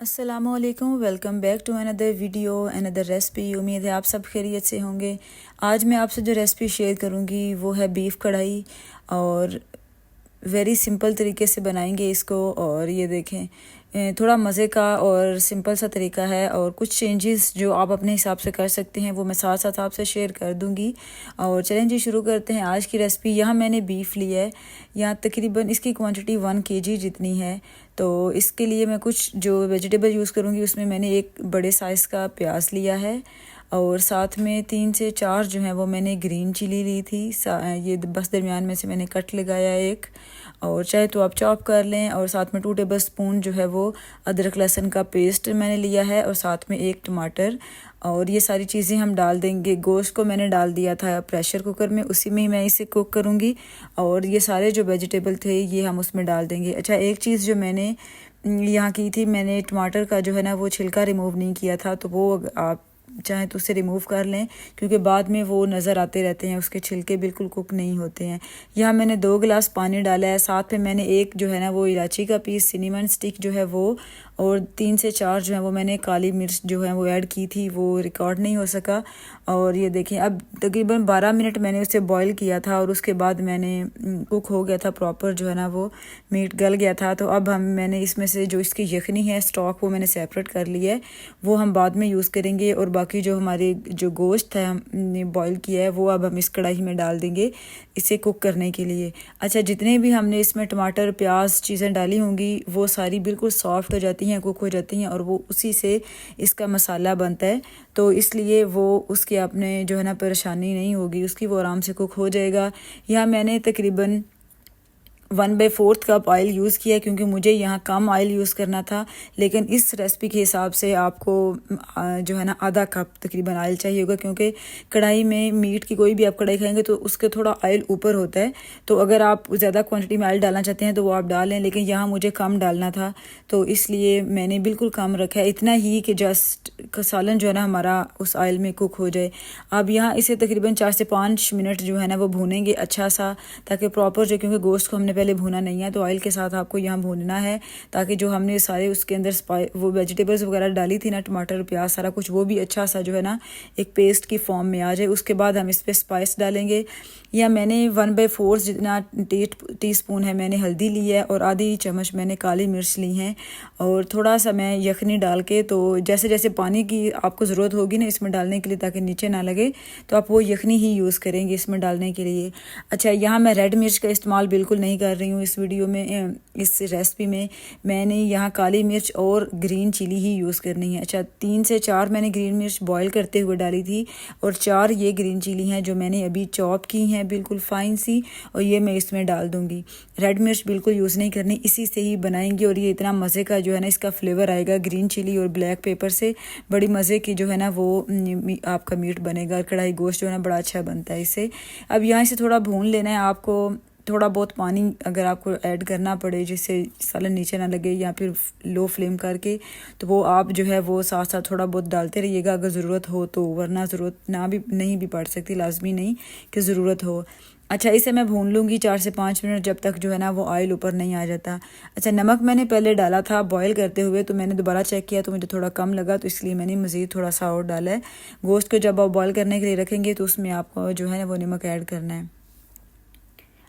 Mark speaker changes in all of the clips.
Speaker 1: अस्सलामुअलैकुम, welcome back to another video another recipe. उम्मीद है आप सब खैरियत से होंगे। आज मैं आपसे जो रेसिपी शेयर करूंगी वो है बीफ कढ़ाई, और वेरी सिंपल तरीके से बनाएंगे इसको। और ये देखें, थोड़ा मज़े का और सिंपल सा तरीका है, और कुछ चेंजेस जो आप अपने हिसाब से कर सकते हैं वो मैं साथ साथ आपसे शेयर कर दूंगी। और चलें जी, शुरू करते हैं आज की रेसिपी। यहाँ मैंने बीफ लिया है, यहाँ तकरीबन इसकी क्वांटिटी 1 kg जितनी है। तो इसके लिए मैं कुछ जो वेजिटेबल यूज़ करूँगी उसमें मैंने एक बड़े साइज़ का प्याज लिया है, और साथ में 3 से 4 जो है वो मैंने ग्रीन चिली ली थी। ये बस दरमियान में से मैंने कट लगाया एक, और चाहे तो आप चॉप कर लें। और साथ में 2 टेबल स्पून जो है वो अदरक लहसुन का पेस्ट मैंने लिया है, और साथ में एक टमाटर। और ये सारी चीज़ें हम डाल देंगे। गोश्त को मैंने डाल दिया था प्रेशर कुकर में, उसी में ही मैं इसे कुक करूँगी। और ये सारे जो वेजिटेबल थे ये हम उसमें डाल देंगे। अच्छा, एक चीज़ जो मैंने यहाँ की थी, मैंने टमाटर का जो है ना वो छिलका रिमूव नहीं किया था, तो वो आप चाहें तो उसे रिमूव कर लें, क्योंकि बाद में वो नज़र आते रहते हैं, उसके छिलके बिल्कुल कुक नहीं होते हैं। यहाँ मैंने 2 गिलास पानी डाला है, साथ में मैंने एक जो है ना वो इलायची का पीस, सिनेमन स्टिक जो है वो, और 3 से 4 जो है वो मैंने काली मिर्च जो है वो ऐड की थी, वो रिकॉर्ड नहीं हो सका। और ये देखें, अब तकरीबन 12 मिनट मैंने उसे बॉईल किया था, और उसके बाद मैंने कुक हो गया था प्रॉपर, जो है ना वो मीट गल गया था। तो अब मैंने इसमें से जो इसकी यखनी है स्टॉक वो मैंने सेपरेट कर लिया है, वो हम बाद में यूज़ करेंगे। और बाकी जो हमारे जो गोश्त है हमने बॉईल किया है वो अब हम इस कढ़ाई में डाल देंगे इसे कुक करने के लिए। अच्छा, जितने भी हमने इसमें टमाटर प्याज चीज़ें डाली होंगी वो सारी बिल्कुल सॉफ्ट हो जाती हैं, कुक हो जाती हैं, और वो उसी से इसका मसाला बनता है। तो इसलिए वो उसकी आपने जो है ना परेशानी नहीं होगी, उसकी वो आराम से कुक हो जाएगा। यहाँ मैंने तकरीबन 1/4 कप ऑयल यूज़ किया, क्योंकि मुझे यहाँ कम ऑयल यूज़ करना था। लेकिन इस रेसिपी के हिसाब से आपको जो है ना आधा कप तकरीबन ऑयल चाहिए होगा, क्योंकि कढ़ाई में मीट की कोई भी आप कढ़ाई खाएंगे तो उसके थोड़ा ऑयल ऊपर होता है। तो अगर आप ज़्यादा क्वांटिटी में ऑयल डालना चाहते हैं तो वो आप डालें, लेकिन यहाँ मुझे कम डालना था, तो इसलिए मैंने बिल्कुल कम रखा है, इतना ही कि जस्ट सालन जो है ना हमारा उस ऑयल में कुक हो जाए। अब यहाँ इसे तकरीबन 4 से 5 मिनट जो है ना वो भूनेंगे अच्छा सा, ताकि प्रॉपर जो, क्योंकि गोश्त को हमने पहले भूना नहीं है, तो ऑयल के साथ आपको यहाँ भूनना है, ताकि जो हमने सारे उसके अंदर वो वेजिटेबल्स वगैरह डाली थी ना, टमाटर प्याज सारा कुछ, वो भी अच्छा सा जो है ना एक पेस्ट की फॉर्म में आ जाए। उसके बाद हम इस पर स्पाइस डालेंगे। या मैंने 1/4 जितना टी स्पून है मैंने हल्दी ली है, और आधी चम्मच मैंने काली मिर्च ली हैं, और थोड़ा सा मैं यखनी डाल के, तो जैसे जैसे पानी की आपको ज़रूरत होगी ना इसमें डालने के लिए ताकि नीचे ना लगे, तो आप वो यखनी ही यूज़ करेंगे इसमें डालने के लिए। अच्छा, यहाँ मैं रेड मिर्च का इस्तेमाल बिल्कुल नहीं कर रही हूँ इस वीडियो में, इस रेसिपी में मैंने यहाँ काली मिर्च और ग्रीन चिली ही यूज़ करनी है। अच्छा, 3 से 4 मैंने ग्रीन मिर्च बॉईल करते हुए डाली थी, और 4 ये ग्रीन चिली हैं जो मैंने अभी चॉप की हैं बिल्कुल फाइन सी, और ये मैं इसमें डाल दूँगी। रेड मिर्च बिल्कुल यूज़ नहीं करनी, इसी से ही बनाएंगे, और ये इतना मज़े का जो है ना इसका फ्लेवर आएगा ग्रीन चिली और ब्लैक पेपर से, बड़ी मज़े की जो है ना वो आपका मीट बनेगा। कढ़ाई गोश्त जो है ना बड़ा अच्छा बनता है इससे। अब यहाँ से थोड़ा भून लेना है आपको, थोड़ा बहुत पानी अगर आपको ऐड करना पड़े जिससे सालन नीचे ना लगे, या फिर लो फ्लेम करके, तो वो आप जो है वो साथ साथ थोड़ा बहुत डालते रहिएगा अगर ज़रूरत हो तो, वरना ज़रूरत ना भी नहीं भी पड़ सकती, लाजमी नहीं कि ज़रूरत हो। अच्छा, इसे मैं भून लूँगी 4 से 5 मिनट, जब तक जो है ना वो ऑयल ऊपर नहीं आ जाता। अच्छा, नमक मैंने पहले डाला था बॉईल करते हुए, तो मैंने दोबारा चेक किया तो मुझे थोड़ा कम लगा, तो इसलिए मैंने मज़ीद थोड़ा सा और डाला है। गोश्त को जब आप बॉईल करने के लिए रखेंगे तो उसमें आपको जो है ना वो नमक ऐड करना है।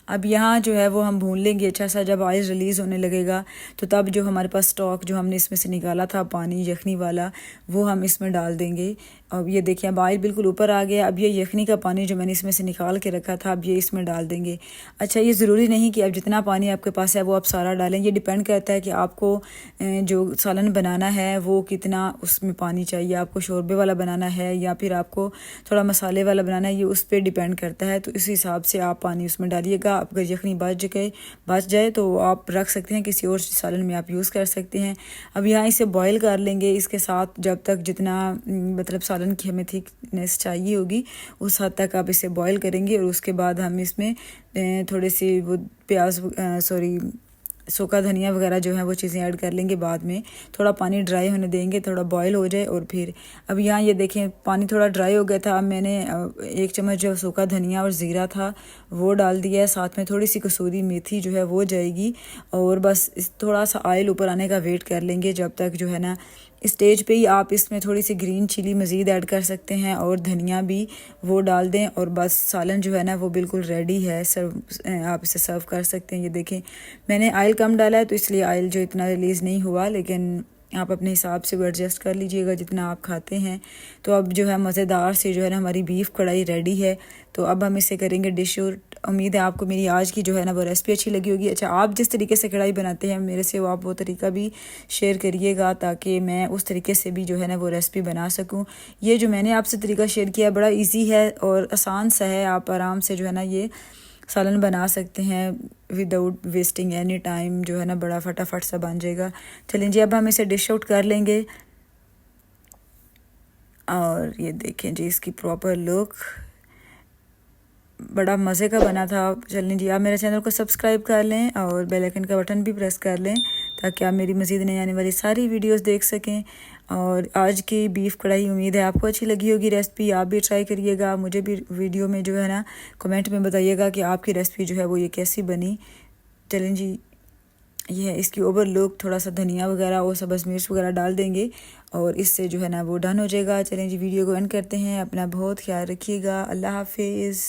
Speaker 1: अब यहाँ जो है वो हम भून लेंगे अच्छा सा, जब ऑयल रिलीज़ होने लगेगा तो तब जो हमारे पास स्टॉक जो हमने इसमें से निकाला था पानी यखनी वाला, वो हम इसमें डाल देंगे। अब ये देखिए, अब ऑयल बिल्कुल ऊपर आ गया। अब ये यखनी का पानी जो मैंने इसमें से निकाल के रखा था अब ये इसमें डाल देंगे। अच्छा, ये ज़रूरी नहीं कि अब जितना पानी आपके पास है वो आप सारा डालें, ये डिपेंड करता है कि आपको जो सालन बनाना है वो कितना उसमें पानी चाहिए, आपको शोरबे वाला बनाना है या फिर आपको थोड़ा मसाले वाला बनाना है, ये उस पर डिपेंड करता है। तो इस हिसाब से आप पानी उसमें डालिएगा। अगर यखनी बच जाए तो आप रख सकते हैं, किसी और सालन में आप यूज़ कर सकते हैं। अब यहाँ इसे बॉईल कर लेंगे इसके साथ, जब तक जितना मतलब सालन की हमें थिकनेस चाहिए होगी उस हद तक आप इसे बॉईल करेंगे। और उसके बाद हम इसमें थोड़े से वो सूखा धनिया वगैरह जो है वो चीज़ें ऐड कर लेंगे बाद में। थोड़ा पानी ड्राई होने देंगे, थोड़ा बॉयल हो जाए। और फिर अब यहाँ ये देखें पानी थोड़ा ड्राई हो गया था। अब मैंने 1 चम्मच जो सूखा धनिया और ज़ीरा था वो डाल दिया है। साथ में थोड़ी सी कसूरी मेथी जो है वो जाएगी। और बस थोड़ा सा ऑयल ऊपर आने का वेट कर लेंगे जब तक जो है ना। स्टेज पे ही आप इसमें थोड़ी सी ग्रीन चिली मज़ीद ऐड कर सकते हैं और धनिया भी वो डाल दें। और बस सालन जो है ना वो बिल्कुल रेडी है, आप इसे सर्व कर सकते हैं। ये देखें मैंने ऑयल कम डाला है तो इसलिए ऑयल जो इतना रिलीज़ नहीं हुआ, लेकिन आप अपने हिसाब से भी एडजस्ट कर लीजिएगा जितना आप खाते हैं। तो अब जो है मज़ेदार से जो है ना हमारी बीफ कढ़ाई रेडी है। तो अब हम इसे करेंगे डिश आउट। उम्मीद है आपको मेरी आज की जो है ना वो रेसिपी अच्छी लगी होगी। अच्छा, आप जिस तरीके से कढ़ाई बनाते हैं मेरे से आप वो तरीका भी शेयर करिएगा ताकि मैं उस तरीके से भी जो है ना वो रेसिपी बना सकूं। ये जो मैंने आपसे तरीका शेयर किया बड़ा इजी है और आसान सा है। आप आराम से जो है ना ये सालन बना सकते हैं विदाउट वेस्टिंग एनी टाइम, जो है ना बड़ा फटाफट सा बन जाएगा। चलें जी अब हम इसे डिश आउट कर लेंगे। और ये देखें जी इसकी प्रॉपर लुक, बड़ा मज़े का बना था। चलें जी आप मेरे चैनल को सब्सक्राइब कर लें और बेल आइकन का बटन भी प्रेस कर लें ताकि आप मेरी मज़ीद नई आने वाली सारी वीडियोस देख सकें। और आज की बीफ कढ़ाई उम्मीद है आपको अच्छी लगी होगी रेसिपी। आप भी ट्राई करिएगा, मुझे भी वीडियो में जो है ना कमेंट में बताइएगा कि आपकी रेसिपी जो है वो ये कैसी बनी। चलें जी ये है इसकी ओवर लुक, थोड़ा सा धनिया वगैरह और सब्ज़ मिर्च वगैरह डाल देंगे और इससे जो है ना वो डन हो जाएगा। चलें जी वीडियो को एंड करते हैं। अपना बहुत ख्याल रखिएगा। अल्लाह हाफिज़।